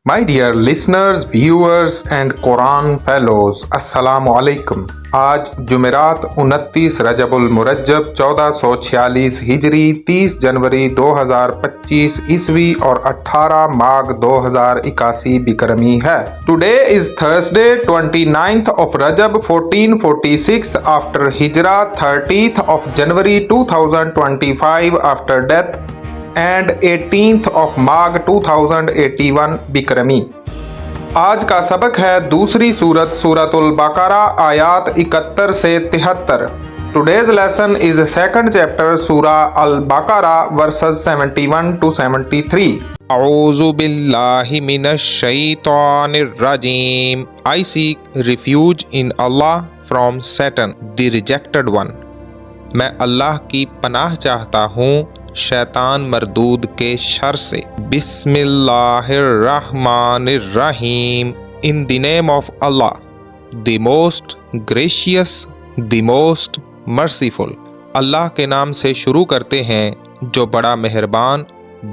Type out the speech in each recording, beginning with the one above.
My dear listeners, viewers and Quran fellows, अस्सलामु अलैकुम। आज जुमेरात 29 रजबुल मुरज्जब 1446 हिजरी, 30 जनवरी 2025 ईस्वी और 18 माघ 2081 बिक्रमी है। Today is Thursday 29th of Rajab 1446 after Hijra, 30th of January 2025 after death and 18th of Magh 2081 बिक्रमी। आज का सबक है दूसरी सूरत सूरतुल बकरा आयात 71 से 73। Today's lesson is second chapter सूरा अल बकरा वर्सेस 71 to 73। औज़ु बिल्लाहि मिनश शैतानिर रजीम। I seek refuge in Allah from Satan, the rejected one। मैं अल्लाह की पनाह चाहता हूँ शैतान मरदूद के शर से। बिस्मिल्लाहिर्रहमानिर्रहीम। In the name of Allah, the most gracious, the most merciful. Allah के नाम से शुरू करते हैं जो बड़ा मेहरबान,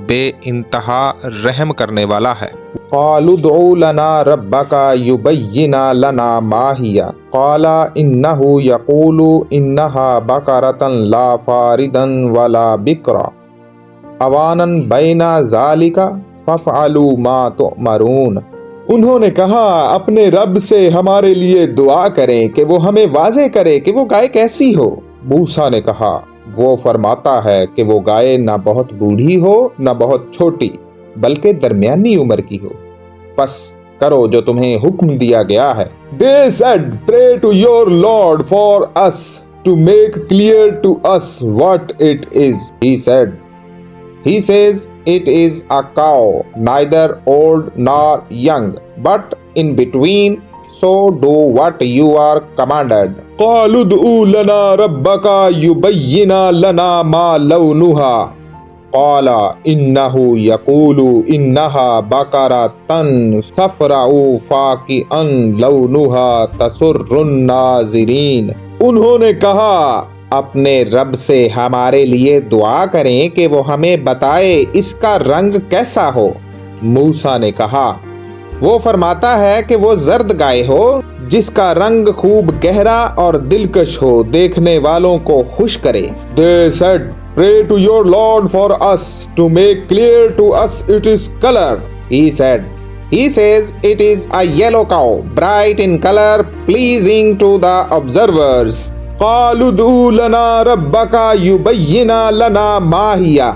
बे इंतहा रहम करने वाला है। क़ालू उदउ लना रब्बका युबय्यिन लना मा हिया क़ाला इन्नहु यक़ूलु इन्नहा बकरतन ला फ़ारिदन वला बिक्रा अवानन बैना ज़ालिका फ़फ़अलू मा तुअमरून। उन्होंने कहा, अपने रब से हमारे लिए दुआ करें कि वो हमें वाज़े करे कि वो गाय कैसी हो। मूसा ने कहा, वो फरमाता है कि वो गाय न बहुत बूढ़ी हो न बहुत छोटी, बल्कि दरमियानी उम्र की हो। बस करो जो तुम्हें हुक्म दिया गया है। They said, pray to your Lord for us to make clear to us what it is. He says, it is a cow, neither old nor young, but in between, so do what you are commanded. قالوا ادع لنا ربك يبين لنا ما لونها قال إنه يقول إنها بقرة صفراء فاقع لونها تسر الناظرين। उन्होंने कहा, अपने रब से हमारे लिए दुआ करें कि वो हमें बताए इसका रंग कैसा हो। मूसा ने कहा, वो फरमाता है कि वो जर्द गाय हो जिसका रंग खूब गहरा और दिलकश हो, देखने वालों को खुश करे। They said, pray to your Lord for us to make clear to us its color. He says, it is a yellow cow, bright in color, pleasing to the observers. قالوا ادع لنا ربك يبين لنا ما هي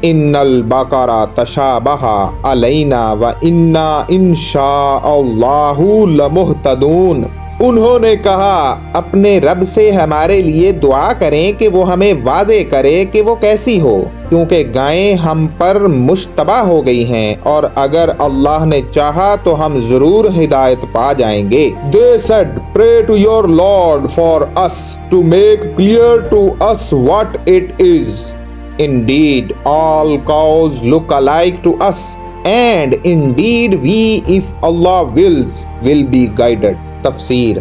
इन्नल बकरा तशाबहा अलैना व इन्ना इंशाअल्लाहु लमुहतदून। उन्होंने कहा, अपने रब से हमारे लिए दुआ करें कि वो हमें वाज़े करे कि वो कैसी हो, क्योंकि गायें हम पर मुश्तबा हो गई हैं और अगर अल्लाह ने चाहा तो हम जरूर हिदायत पा जाएंगे। They said, pray to your Lord for us to make clear to us what it is. Indeed, all cows look alike to us, and indeed we, if Allah wills, will be guided. तफसीर।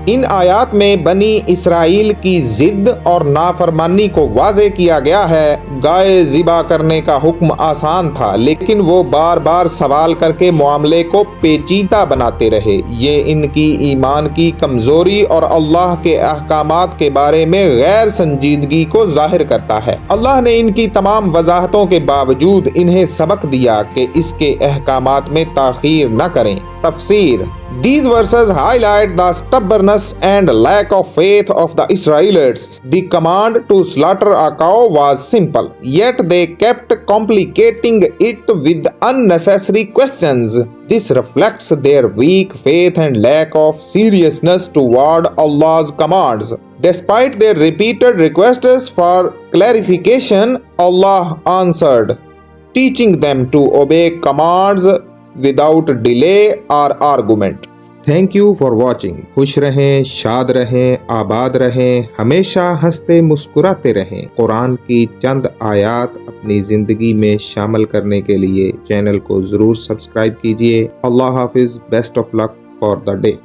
इन आयात में बनी Israel की जिद और नाफरमानी को वाज़े किया गया है। गाय ज़िबा करने का हुक्म आसान था, लेकिन वो बार बार सवाल करके मामले को पेचीदा बनाते रहे। ये इनकी ईमान की कमज़ोरी और अल्लाह के अहकामात के बारे में गैर संजीदगी को जाहिर करता है। अल्लाह ने इनकी तमाम वजाहतों के बावजूद इन्हें सबक दिया कि इसके अहकामात में ताख़ीर न करें। तफसीर। These verses highlight the stubbornness and lack of faith of the Israelites. The command to slaughter a cow was simple, yet they kept complicating it with unnecessary questions. This reflects their weak faith and lack of seriousness toward Allah's commands. Despite their repeated requests for clarification, Allah answered, teaching them to obey commands without delay or argument. Thank you for watching. खुश रहें, शाद रहें, आबाद रहें, हमेशा हंसते मुस्कुराते रहें। कुरान की चंद आयात अपनी जिंदगी में शामिल करने के लिए चैनल को जरूर सब्सक्राइब कीजिए। अल्लाह हाफिज। Best of luck for the day.